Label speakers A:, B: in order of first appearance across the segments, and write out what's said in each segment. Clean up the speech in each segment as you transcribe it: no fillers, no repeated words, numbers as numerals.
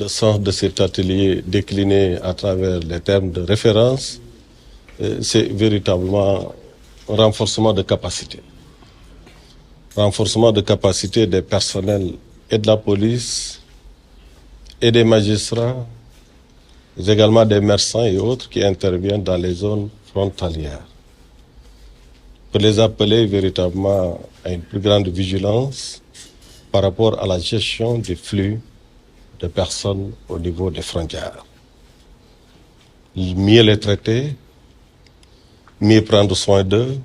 A: Le sens de cet atelier décliné à travers les termes de référence, c'est véritablement un renforcement de capacité. Renforcement de capacité des personnels et de la police et des magistrats, mais également des médecins et autres qui interviennent dans les zones frontalières. Pour les appeler véritablement à une plus grande vigilance par rapport à la gestion des flux de personnes au niveau des frontières. Mieux les traiter, mieux prendre soin d'eux,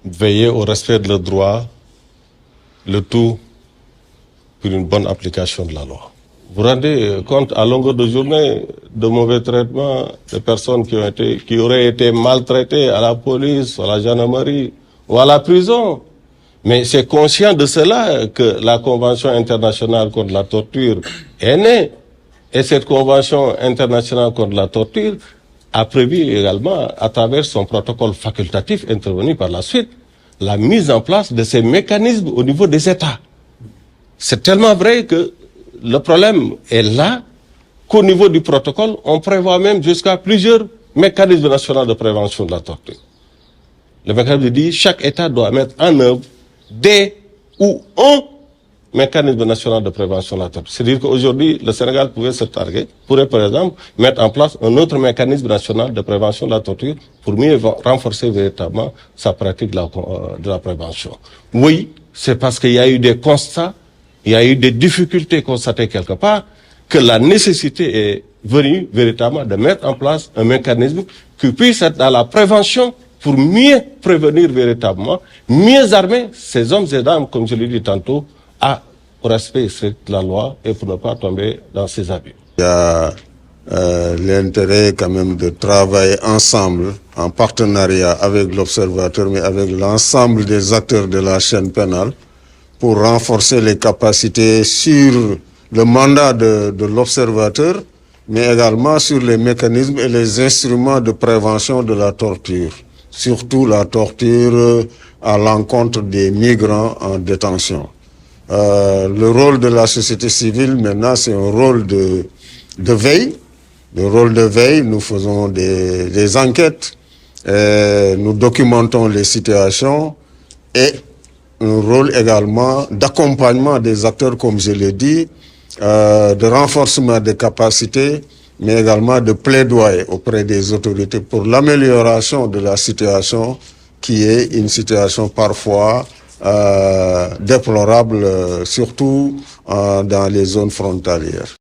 A: veiller au respect de leurs droits, le tout pour une bonne application de la loi. Vous vous rendez compte à longueur de journée de mauvais traitements de personnes qui auraient été maltraitées à la police, à la gendarmerie ou à la prison. Mais c'est conscient de cela que la Convention internationale contre la torture est née. Et cette Convention internationale contre la torture a prévu également, à travers son protocole facultatif intervenu par la suite, la mise en place de ces mécanismes au niveau des États. C'est tellement vrai que le problème est là, qu'au niveau du protocole, on prévoit même jusqu'à plusieurs mécanismes nationaux de prévention de la torture. Le mécanisme dit que chaque État doit mettre en œuvre des ou un mécanisme national de prévention de la torture. C'est-à-dire qu'aujourd'hui, le Sénégal pourrait par exemple mettre en place un autre mécanisme national de prévention de la torture pour mieux renforcer véritablement sa pratique de la prévention. Oui, c'est parce qu'il y a eu des constats, il y a eu des difficultés constatées quelque part, que la nécessité est venue véritablement de mettre en place un mécanisme qui puisse être dans la prévention pour mieux prévenir véritablement, mieux armer ces hommes et dames, comme je l'ai dit tantôt, au respect strict de la loi et pour ne pas tomber dans ces abus.
B: Il y a l'intérêt quand même de travailler ensemble, en partenariat avec l'Observateur, mais avec l'ensemble des acteurs de la chaîne pénale, pour renforcer les capacités sur le mandat de l'Observateur, mais également sur les mécanismes et les instruments de prévention de la torture. Surtout la torture à l'encontre des migrants en détention. Le rôle de la société civile maintenant, c'est un rôle de veille. Le rôle de veille, nous faisons des enquêtes, nous documentons les situations et un rôle également d'accompagnement des acteurs, comme je l'ai dit, de renforcement des capacités, mais également de plaidoyer auprès des autorités pour l'amélioration de la situation qui est une situation parfois déplorable, surtout dans les zones frontalières.